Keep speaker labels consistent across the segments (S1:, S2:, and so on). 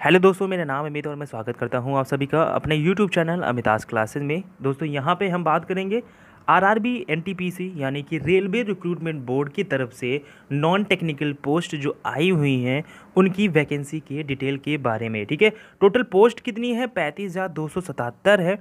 S1: Hello दोस्तों, मेरा नाम अमित और मैं स्वागत करता हूं आप सभी का अपने यूट्यूब चैनल अमिताज क्लासेस में। दोस्तों यहां पे हम बात करेंगे आरआरबी एनटीपीसी यानी कि रेलवे रिक्रूटमेंट बोर्ड की तरफ से नॉन टेक्निकल पोस्ट जो आई हुई हैं उनकी वैकेंसी के डिटेल के बारे में। ठीक है, टोटल पोस्ट कितनी है? 35,277 है।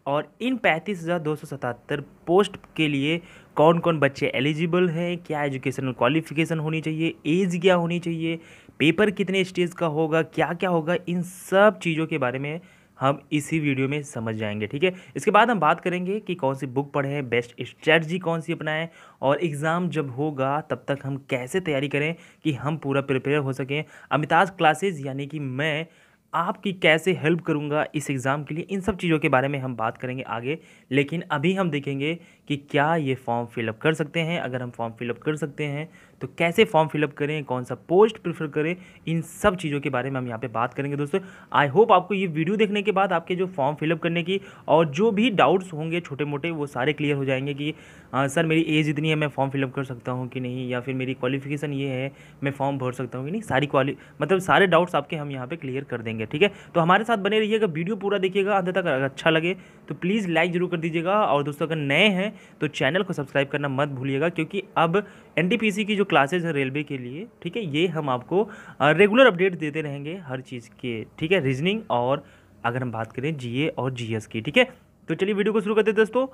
S1: और इन 35,277 पोस्ट के लिए कौन कौन बच्चे एलिजिबल हैं, क्या एजुकेशनल क्वालिफिकेशन होनी चाहिए, एज क्या होनी चाहिए, पेपर कितने स्टेज का होगा, क्या क्या होगा, इन सब चीज़ों के बारे में हम इसी वीडियो में समझ जाएंगे। ठीक है, इसके बाद हम बात करेंगे कि कौन सी बुक पढ़ें, बेस्ट स्ट्रेटजी कौन सी अपनाएं, और एग्ज़ाम जब होगा तब तक हम कैसे तैयारी करें कि हम पूरा प्रिपेयर हो सकें। अमिताज क्लासेस यानी कि मैं आपकी कैसे हेल्प करूंगा इस एग्ज़ाम के लिए, इन सब चीज़ों के बारे में हम बात करेंगे आगे। लेकिन अभी हम देखेंगे कि क्या ये फॉर्म फिलअप कर सकते हैं। अगर हम फॉर्म फिलअप कर सकते हैं तो कैसे फॉर्म फिलअप करें, कौन सा पोस्ट प्रेफर करें, इन सब चीज़ों के बारे में हम यहाँ पे बात करेंगे। दोस्तों आई होप आपको ये वीडियो देखने के बाद आपके जो फॉर्म फिलअप करने की और जो भी डाउट्स होंगे छोटे मोटे वो सारे क्लियर हो जाएंगे कि सर मेरी एज इतनी है, मैं फॉर्म फिलअप कर सकता हूँ कि नहीं, या फिर मेरी क्वालिफिकेशन ये है, मैं फॉर्म भर सकता हूँ कि नहीं। मतलब सारे डाउट्स आपके हम यहाँ पे क्लियर कर देंगे। ठीक है, तो हमारे साथ बने रहिएगा, वीडियो पूरा देखिएगा अंत तक। अगर अच्छा लगे तो प्लीज़ लाइक जरूर कर दीजिएगा, और दोस्तों अगर नए हैं तो चैनल को सब्सक्राइब करना मत भूलिएगा, क्योंकि अब एनटीपीसी की जो क्लासेज है रेलवे के लिए, ठीक है, ये हम आपको रेगुलर अपडेट देते रहेंगे हर चीज़ के। ठीक है, रीजनिंग और अगर हम बात करें जीए और जीएस की। ठीक है, तो चलिए वीडियो को शुरू करते हैं दोस्तों।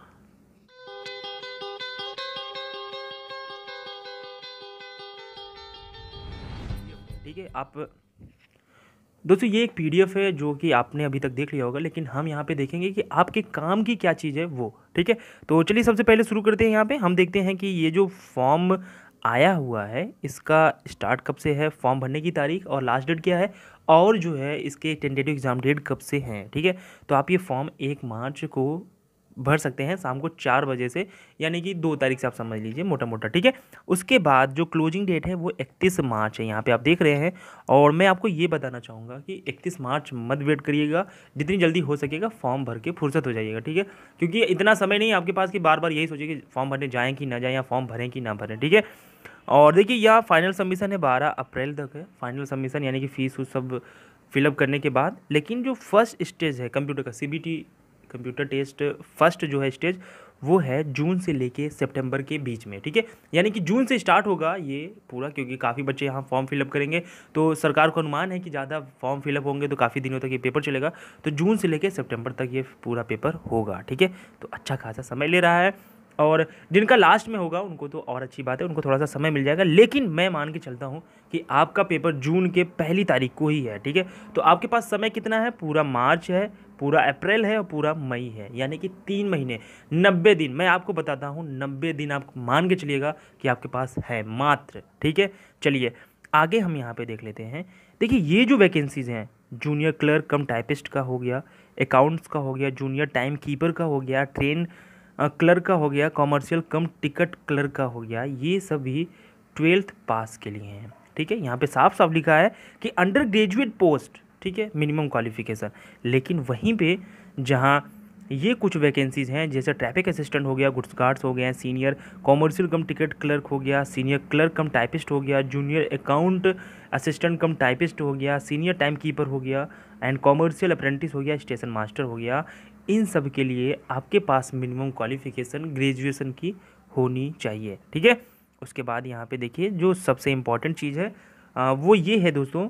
S1: ठीक है, आप दोस्तों ये एक पीडीएफ है जो कि आपने अभी तक देख लिया होगा, लेकिन हम यहाँ पे देखेंगे कि आपके काम की क्या चीज़ है वो। ठीक है, तो चलिए सबसे पहले शुरू करते हैं। यहाँ पे हम देखते हैं कि ये जो फॉर्म आया हुआ है इसका स्टार्ट कब से है, फॉर्म भरने की तारीख और लास्ट डेट क्या है, और जो है इसके टेंटेटिव एग्ज़ाम डेट कब से हैं। ठीक है, तो आप ये फॉर्म 1 मार्च को भर सकते हैं शाम को 4 बजे से, यानी कि 2 तारीख से आप समझ लीजिए मोटा मोटा। ठीक है, उसके बाद जो क्लोजिंग डेट है वो 31 मार्च है, यहाँ पे आप देख रहे हैं। और मैं आपको ये बताना चाहूँगा कि 31 मार्च मत वेट करिएगा, जितनी जल्दी हो सकेगा फॉर्म भर के फुर्सत हो जाइएगा। ठीक है, क्योंकि इतना समय नहीं है आपके पास कि बार बार यही सोचिए कि फॉर्म भरने जाएँ कि ना जाएँ, या फॉर्म भरें कि ना भरें। ठीक है, और देखिए यह फाइनल सबमिशन है 12 अप्रैल तक है फाइनल सबमिशन, यानी कि फ़ीस उस सब फिलअप करने के बाद। लेकिन जो फर्स्ट स्टेज है कंप्यूटर का, सीबीटी कंप्यूटर टेस्ट फर्स्ट जो है स्टेज, वो है जून से लेके सितंबर के बीच में। ठीक है, यानी कि जून से स्टार्ट होगा ये पूरा, क्योंकि काफ़ी बच्चे यहाँ फॉर्म फिलअप करेंगे, तो सरकार को अनुमान है कि ज़्यादा फॉर्म फिलअप होंगे तो काफ़ी दिनों तक ये पेपर चलेगा। तो जून से लेके सितंबर तक ये पूरा पेपर होगा। ठीक है, तो अच्छा खासा समय ले रहा है, और जिनका लास्ट में होगा उनको तो और अच्छी बात है, उनको थोड़ा सा समय मिल जाएगा। लेकिन मैं मान के चलता हूँ कि आपका पेपर जून के पहली तारीख को ही है। ठीक है, तो आपके पास समय कितना है? पूरा मार्च है, पूरा अप्रैल है और पूरा मई है, यानी कि 3 महीने 90 दिन। मैं आपको बताता हूँ 90 दिन आप मान के चलिएगा कि आपके पास है मात्र। ठीक है, चलिए आगे हम यहाँ पे देख लेते हैं। देखिए ये जो वैकेंसीज हैं, जूनियर क्लर्क कम टाइपिस्ट का हो गया, अकाउंट्स का हो गया, जूनियर टाइम कीपर का हो गया, ट्रेन क्लर्क का हो गया, कॉमर्शियल कम टिकट क्लर्क का हो गया, ये सभी 12th पास के लिए हैं। ठीक है, यहाँ पे साफ साफ लिखा है कि अंडर ग्रेजुएट पोस्ट, ठीक है, मिनिमम क्वालिफिकेशन। लेकिन वहीं पे जहाँ ये कुछ वैकेंसीज हैं, जैसे ट्रैफिक असिस्टेंट हो गया, गुड्स गार्ड्स हो गए, सीनियर कॉमर्शियल कम टिकट क्लर्क हो गया, सीनियर क्लर्क कम टाइपिस्ट हो गया, जूनियर अकाउंट असिस्टेंट कम टाइपिस्ट हो गया, सीनियर टाइम कीपर हो गया, एंड कॉमर्शियल अप्रेंटिस हो गया, स्टेशन मास्टर हो गया, इन सब के लिए आपके पास मिनिमम क्वालिफिकेशन ग्रेजुएशन की होनी चाहिए। ठीक है, उसके बाद यहाँ पे देखिए जो सबसे इम्पॉर्टेंट चीज़ है वो ये है दोस्तों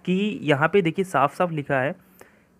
S1: कि यहाँ पे देखिए साफ साफ लिखा है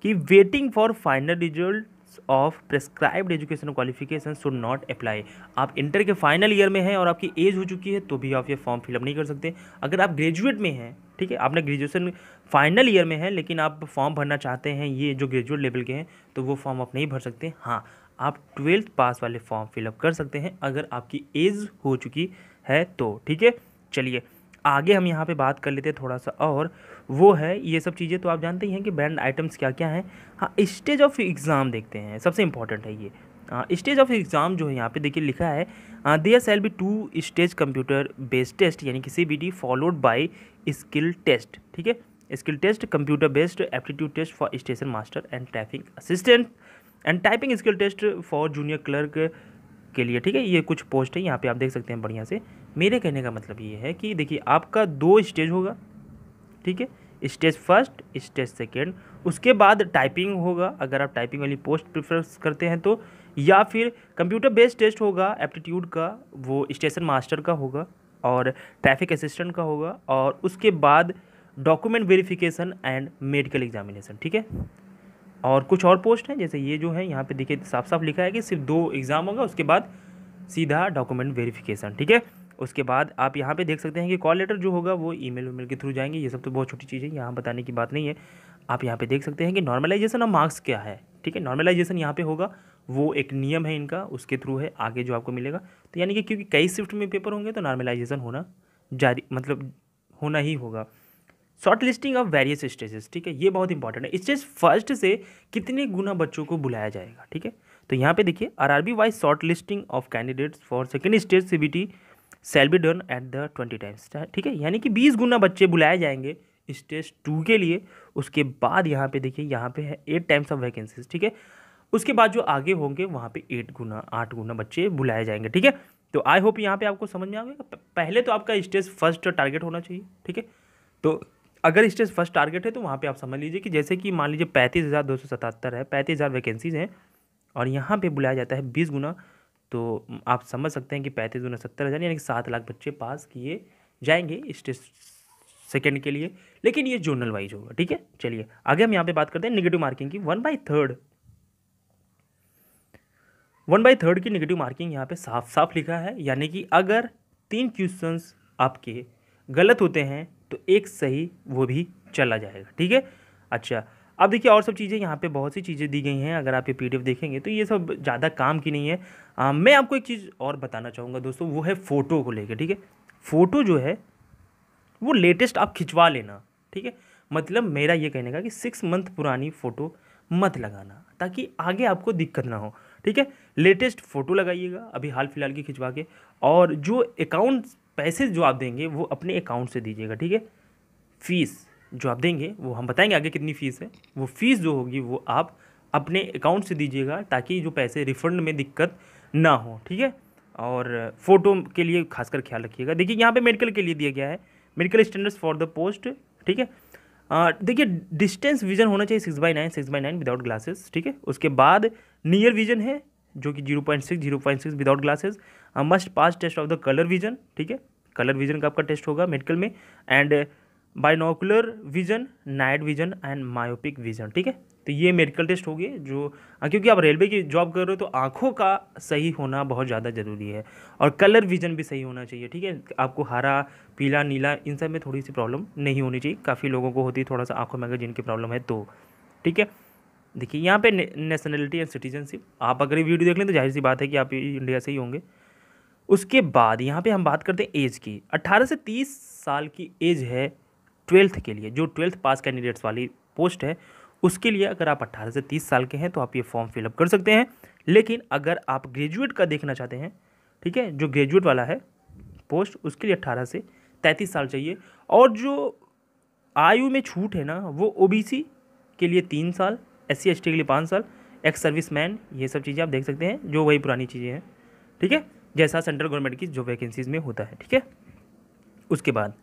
S1: कि waiting for final results of prescribed education qualification should not apply. आप इंटर के फाइनल ईयर में हैं और आपकी एज हो चुकी है तो भी आप ये फॉर्म फिलअप नहीं कर सकते। अगर आप ग्रेजुएट में हैं, ठीक है, आपने ग्रेजुएशन फाइनल ईयर में है, लेकिन आप फॉर्म भरना चाहते हैं ये जो ग्रेजुएट लेवल के हैं, तो वो फॉर्म आप नहीं भर सकते। हाँ, आप 12th पास वाले फॉर्म फिलअप कर सकते हैं अगर आपकी एज हो चुकी है तो। ठीक है, चलिए आगे हम यहाँ पे बात कर लेते हैं थोड़ा सा, और वो है ये सब चीज़ें तो आप जानते ही हैं कि बैंड आइटम्स क्या क्या हैं। हाँ, स्टेज ऑफ एग्ज़ाम देखते हैं, सबसे इंपॉर्टेंट है ये। स्टेज ऑफ एग्ज़ाम जो है यहाँ पे देखिए लिखा है there shall be 2 stage computer based test, यानी कि CBT followed by skill test. ठीक है, skill test, computer based aptitude test for station master and traffic assistant, and typing skill test for junior clerk के लिए। ठीक है, ये कुछ पोस्ट है यहाँ पे आप देख सकते हैं बढ़िया से। मेरे कहने का मतलब ये है कि देखिए आपका 2 स्टेज होगा। ठीक है, स्टेज फर्स्ट, स्टेज सेकेंड, उसके बाद टाइपिंग होगा अगर आप टाइपिंग वाली पोस्ट प्रेफर करते हैं तो, या फिर कंप्यूटर बेस्ड टेस्ट होगा एप्टीट्यूड का, वो स्टेशन मास्टर का होगा और ट्रैफिक असिस्टेंट का होगा, और उसके बाद document verification and medical examination, ठीक है। और कुछ और पोस्ट हैं जैसे ये जो है यहाँ पे देखिए साफ साफ लिखा है कि सिर्फ 2 एग्ज़ाम होगा, उसके बाद सीधा डॉक्यूमेंट वेरिफिकेशन, ठीक है। उसके बाद आप यहाँ पे देख सकते हैं कि कॉल लेटर जो होगा वो ईमेल के थ्रू जाएंगे। ये सब तो बहुत छोटी चीज़ है, यहाँ बताने की बात नहीं है। आप यहाँ पे देख सकते हैं कि नॉर्मलाइजेशन ऑफ मार्क्स क्या है, ठीक है। नॉर्मलाइजेशन यहाँ पे होगा, वो एक नियम है इनका, उसके थ्रू है आगे जो आपको मिलेगा। तो यानी कि क्योंकि कई शिफ्ट में पेपर होंगे तो नॉर्मलाइजेशन होना जारी मतलब होना ही होगा। Short listing of various stages, ठीक है, ये बहुत इंपॉर्टेंट है। स्टेज फर्स्ट से कितने गुना बच्चों को बुलाया जाएगा, ठीक है। तो यहाँ पे देखिए RRB wise short listing of candidates for second stage CBT shall be done at the 20 times, ठीक है। यानी कि 20 गुना बच्चे बुलाए जाएंगे स्टेज 2 के लिए। उसके बाद यहाँ पे देखिए यहाँ पे है 8 टाइम्स ऑफ वैकेंसीज, ठीक है। उसके बाद जो आगे होंगे वहाँ पे 8 गुना बच्चे बुलाए जाएंगे, ठीक है। तो आई होप यहाँ पे आपको समझ में आ गया। पहले तो आपका स्टेज फर्स्ट टारगेट होना चाहिए, ठीक है। तो अगर स्टेज फर्स्ट टारगेट है तो वहाँ पे आप समझ लीजिए कि जैसे कि मान लीजिए 35,277 है, 35,000 वैकेंसीज़ हैं और यहाँ पे बुलाया जाता है 20 गुना, तो आप समझ सकते हैं कि 35 गुना 70,000 यानी कि 7 लाख बच्चे पास किए जाएंगे स्टेज सेकेंड के लिए। लेकिन ये जोनल वाइज होगा, ठीक है। चलिए आगे हम यहाँ पे बात करते हैं नेगेटिव मार्किंग की। 1/3 की नेगेटिव मार्किंग यहाँ पे साफ साफ लिखा है, यानी कि अगर 3 क्वेश्चंस आपके गलत होते हैं तो एक सही वो भी चला जाएगा, ठीक है। अच्छा अब देखिए और सब चीज़ें यहाँ पे बहुत सी चीज़ें दी गई हैं, अगर आप ये पीडीएफ देखेंगे तो ये सब ज़्यादा काम की नहीं है। मैं आपको एक चीज़ और बताना चाहूँगा दोस्तों, वो है फ़ोटो को लेकर, ठीक है। फ़ोटो जो है वो लेटेस्ट आप खिंचवा लेना, ठीक है। मतलब मेरा ये कहने का कि 6 मंथ पुरानी फ़ोटो मत लगाना ताकि आगे आपको दिक्कत ना हो, ठीक है। लेटेस्ट फ़ोटो लगाइएगा अभी हाल फिलहाल की खिंचवा के, और जो अकाउंट पैसे जो आप देंगे वो अपने अकाउंट से दीजिएगा, ठीक है। फ़ीस जो आप देंगे वो हम बताएंगे आगे कितनी फ़ीस है, वो फ़ीस जो होगी वो आप अपने अकाउंट से दीजिएगा ताकि जो पैसे रिफ़ंड में दिक्कत ना हो, ठीक है। और फ़ोटो के लिए खासकर ख्याल रखिएगा। देखिए यहाँ पे मेडिकल के लिए दिया गया है, medical standards for the post, ठीक है। देखिए डिस्टेंस विजन होना चाहिए 6/9 विदाउट ग्लासेस, ठीक है। उसके बाद नियर विजन है जो कि 0.6 without glasses. Must pass test of the colour vision, ठीक है। कलर विजन का आपका टेस्ट होगा मेडिकल में, and binocular vision, night vision and myopic vision, ठीक है। तो ये मेडिकल टेस्ट हो गए जो क्योंकि आप रेलवे की जॉब कर रहे हो तो आँखों का सही होना बहुत ज़्यादा ज़रूरी है, और कलर विजन भी सही होना चाहिए, ठीक है। आपको हरा पीला नीला इन सब में थोड़ी सी प्रॉब्लम नहीं होनी चाहिए, काफ़ी लोगों को होती है थोड़ा सा आँखों में अगर जिनकी प्रॉब्लम है तो, ठीक है। देखिए यहाँ पे नेशनलिटी एंड सिटीजनशिप, आप अगर ये वीडियो देख लें तो जाहिर सी बात है कि आप इंडिया से ही होंगे। उसके बाद यहाँ पे हम बात करते हैं एज की। 18 से 30 साल की एज है 12th के लिए, जो 12th पास कैंडिडेट्स वाली पोस्ट है उसके लिए अगर आप 18 से 30 साल के हैं तो आप ये फॉर्म फिलअप कर सकते हैं। लेकिन अगर आप ग्रेजुएट का देखना चाहते हैं, ठीक है, जो ग्रेजुएट वाला है पोस्ट उसके लिए 18 से 33 साल चाहिए। और जो आयु में छूट है ना वो ओबीसी के लिए 3 साल, SC ST के लिए 5 साल, एक्स सर्विस मैन, ये सब चीज़ें आप देख सकते हैं जो वही पुरानी चीज़ें हैं, ठीक है, जैसा सेंट्रल गवर्नमेंट की जो वैकेंसीज में होता है, ठीक है। उसके बाद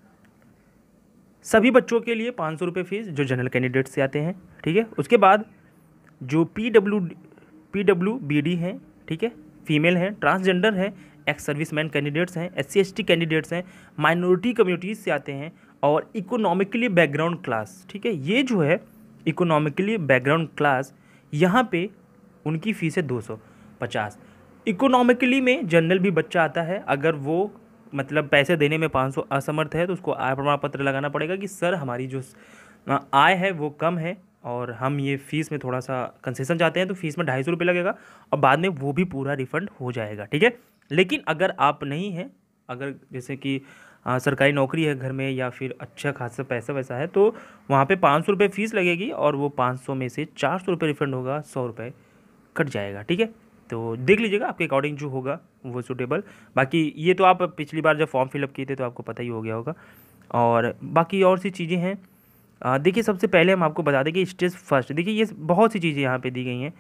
S1: सभी बच्चों के लिए 500 रुपये फीस जो जनरल कैंडिडेट से आते हैं, ठीक है। उसके बाद जो PWBD हैं, ठीक है, फीमेल हैं, ट्रांसजेंडर हैं, एक्स सर्विसमैन कैंडिडेट्स हैं, SC ST कैंडिडेट्स हैं, माइनॉरिटी कम्युनिटीज़ से आते हैं, और इकोनॉमिकली बैकग्राउंड क्लास, ठीक है। ये जो है इकोनॉमिकली बैकग्राउंड क्लास यहाँ पे उनकी फ़ीस है 250। इकोनॉमिकली में जनरल भी बच्चा आता है, अगर वो मतलब पैसे देने में 500 असमर्थ है तो उसको आय प्रमाण पत्र लगाना पड़ेगा कि सर हमारी जो आय है वो कम है और हम ये फ़ीस में थोड़ा सा कंसेशन चाहते हैं, तो फीस में 250 रुपये लगेगा और बाद में वो भी पूरा रिफ़ंड हो जाएगा, ठीक है। लेकिन अगर आप नहीं हैं, अगर जैसे कि सरकारी नौकरी है घर में या फिर अच्छा खासा पैसा वैसा है, तो वहाँ पे 500 रुपये फ़ीस लगेगी और वो 500 में से 400 रुपये रिफ़ंड होगा, 100 रुपये कट जाएगा, ठीक है। तो देख लीजिएगा आपके अकॉर्डिंग जो होगा वो सूटेबल। बाकी ये तो आप पिछली बार जब फॉर्म फिलअप किए थे तो आपको पता ही हो गया होगा। और बाकी और सी चीज़ें हैं, देखिए सबसे पहले हम आपको बता दें कि स्टेज फर्स्ट, देखिए ये बहुत सी चीज़ें यहाँ पे दी गई हैं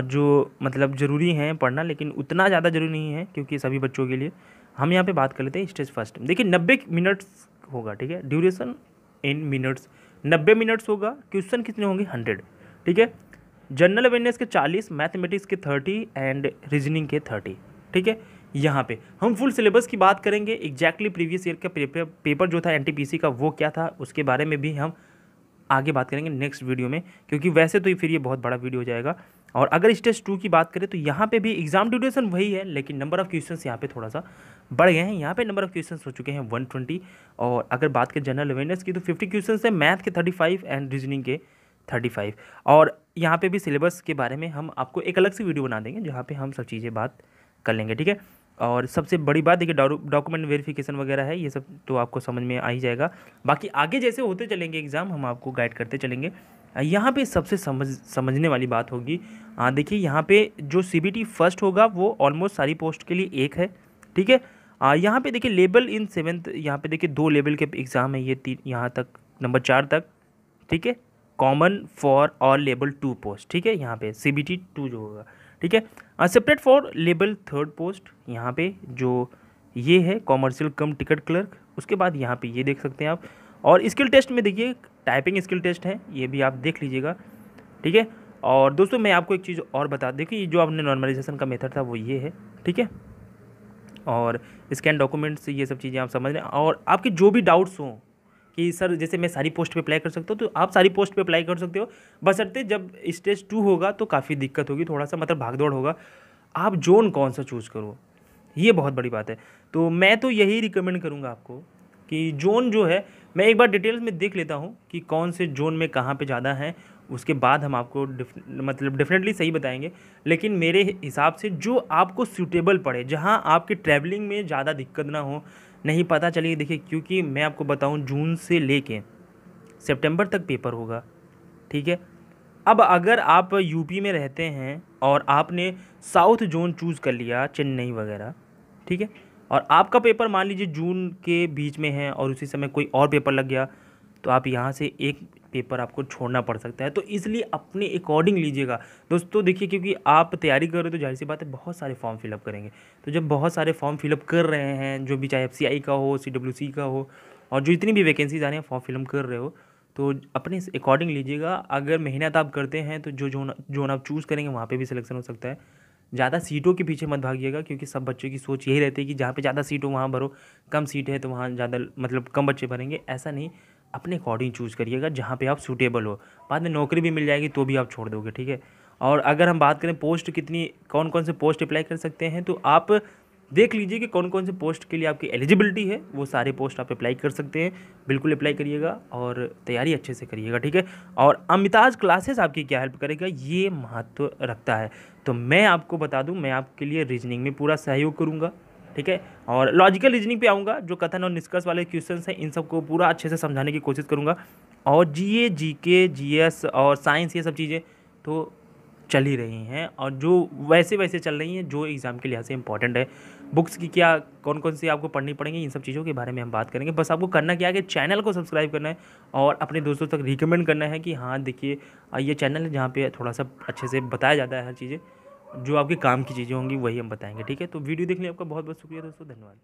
S1: जो मतलब ज़रूरी हैं पढ़ना, लेकिन उतना ज़्यादा ज़रूरी नहीं है क्योंकि सभी बच्चों के लिए। हम यहाँ पे बात कर लेते हैं स्टेज फर्स्ट। देखिए 90 मिनट्स होगा, ठीक है, ड्यूरेशन इन मिनट्स 90 मिनट्स होगा, क्वेश्चन कितने होंगे 100, ठीक है। जनरल अवेयरनेस के 40, मैथमेटिक्स के 30 एंड रीजनिंग के 30, ठीक है। यहाँ पे हम फुल सिलेबस की बात करेंगे, एग्जैक्टली प्रीवियस ईयर का पेपर जो था एनटीपीसी का वो क्या था उसके बारे में भी हम आगे बात करेंगे नेक्स्ट वीडियो में, क्योंकि वैसे तो फिर ये बहुत बड़ा वीडियो हो जाएगा। और अगर स्टेज 2 की बात करें तो यहाँ पे भी एग्जाम ड्यूरेशन वही है, लेकिन नंबर ऑफ क्वेश्चंस यहाँ पे थोड़ा सा बढ़ गए हैं। यहाँ पे नंबर ऑफ क्वेश्चंस हो चुके हैं 120। और अगर बात करें जनरल अवेयरनेस की तो 50 क्वेश्चंस है, मैथ के 35 एंड रीजनिंग के 35। और यहाँ पे भी सिलेबस के बारे में हम आपको एक अलग से वीडियो बना देंगे जहाँ पे हम सब चीज़ें बात कर लेंगे, ठीक है। और सबसे बड़ी बात देखिए डॉक्यूमेंट वेरिफिकेशन वगैरह है, ये सब तो आपको समझ में आ ही जाएगा। बाकी आगे जैसे होते चलेंगे एग्ज़ाम हम आपको गाइड करते चलेंगे। यहाँ पे सबसे समझने वाली बात होगी, देखिए यहाँ पे जो CBT फर्स्ट होगा वो ऑलमोस्ट सारी पोस्ट के लिए एक है, ठीक है। यहाँ पे देखिए लेवल इन 7th, यहाँ पे देखिए 2 लेवल के एग्ज़ाम है, ये 3 यहाँ तक नंबर 4 तक, ठीक है। Common for all level 2 post, ठीक है। यहाँ पे CBT 2 जो होगा, ठीक है। Separate for level 3rd post, यहाँ पे जो ये है कॉमर्शियल कम टिकट क्लर्क। उसके बाद यहाँ पे ये देख सकते हैं आप। और स्किल टेस्ट में देखिए टाइपिंग स्किल टेस्ट है, ये भी आप देख लीजिएगा, ठीक है। और दोस्तों मैं आपको एक चीज़ और बता, देखिए जो आपने नॉर्मलाइजेशन का मेथड था वो ये है, ठीक है। और स्कैन डॉक्यूमेंट्स ये सब चीज़ें आप समझ लें। और आपके जो भी डाउट्स हों कि सर जैसे मैं सारी पोस्ट पे अप्लाई कर सकता हूँ, तो आप सारी पोस्ट पे अप्लाई कर सकते हो, बशर्ते जब स्टेज 2 होगा तो काफ़ी दिक्कत होगी, थोड़ा सा मतलब भागदौड़ होगा। आप जोन कौन सा चूज़ करो, ये बहुत बड़ी बात है। तो मैं तो यही रिकमेंड करूँगा आपको कि जोन जो है मैं एक बार डिटेल्स में देख लेता हूँ कि कौन से जोन में कहाँ पे ज़्यादा है, उसके बाद हम आपको मतलब डेफिनेटली सही बताएंगे। लेकिन मेरे हिसाब से जो आपको सूटेबल पड़े, जहाँ आपके ट्रैवलिंग में ज़्यादा दिक्कत ना हो, नहीं पता चलिए देखिए, क्योंकि मैं आपको बताऊँ जून से लेके सितंबर तक पेपर होगा, ठीक है। अब अगर आप यूपी में रहते हैं और आपने साउथ जोन चूज़ कर लिया, चेन्नई वगैरह, ठीक है, और आपका पेपर मान लीजिए जून के बीच में है और उसी समय कोई और पेपर लग गया, तो आप यहाँ से एक पेपर आपको छोड़ना पड़ सकता है। तो इसलिए अपने अकॉर्डिंग लीजिएगा दोस्तों। देखिए क्योंकि आप तैयारी कर रहे हो तो जाहिर सी बात है बहुत सारे फॉर्म फिलअप करेंगे। तो जब बहुत सारे फॉर्म फिलअप कर रहे हैं, जो भी चाहे FCI का हो, CWC का हो, और जो इतनी भी वैकेंसीज आ रही हैं फॉर्म फिलअप कर रहे हो, तो अपने अकॉर्डिंग लीजिएगा। अगर मेहनत आप करते हैं तो जो जोन आप चूज़ करेंगे वहाँ पे भी सिलेक्शन हो सकता है। ज़्यादा सीटों के पीछे मत भागिएगा, क्योंकि सब बच्चों की सोच यही रहती है कि जहाँ पे ज़्यादा सीट हो वहाँ भरो, कम सीट है तो वहाँ ज़्यादा मतलब कम बच्चे भरेंगे। ऐसा नहीं, अपने अकॉर्डिंग चूज़ करिएगा जहाँ पे आप सूटेबल हो। बाद में नौकरी भी मिल जाएगी तो भी आप छोड़ दोगे, ठीक है। और अगर हम बात करें पोस्ट कितनी, कौन कौन से पोस्ट अप्लाई कर सकते हैं, तो आप देख लीजिए कि कौन कौन से पोस्ट के लिए आपकी एलिजिबिलिटी है, वो सारे पोस्ट आप अप्लाई कर सकते हैं। बिल्कुल अप्लाई करिएगा और तैयारी अच्छे से करिएगा, ठीक है। और अमिताज क्लासेस आपकी क्या हेल्प करेगा, ये महत्व रखता है। तो मैं आपको बता दूं, मैं आपके लिए रीजनिंग में पूरा सहयोग करूंगा, ठीक है। और लॉजिकल रीजनिंग पे आऊँगा, जो कथन और निष्कर्ष वाले क्वेश्चंस हैं इन सबको पूरा अच्छे से समझाने की कोशिश करूँगा। और GA GK GS और साइंस ये सब चीज़ें तो चल ही रही हैं, और जो वैसे चल रही हैं जो एग्ज़ाम के लिहाज से इंपॉर्टेंट है। बुक्स की क्या कौन कौन सी आपको पढ़नी पड़ेंगी, इन सब चीज़ों के बारे में हम बात करेंगे। बस आपको करना क्या है कि चैनल को सब्सक्राइब करना है और अपने दोस्तों तक रिकमेंड करना है कि हाँ देखिए ये चैनल है जहाँ पे थोड़ा सा अच्छे से बताया जाता है हर चीज़ें, जो आपके काम की चीज़ें होंगी वही हम बताएंगे, ठीक है। तो वीडियो देखने आपका बहुत बहुत शुक्रिया दोस्तों, धन्यवाद।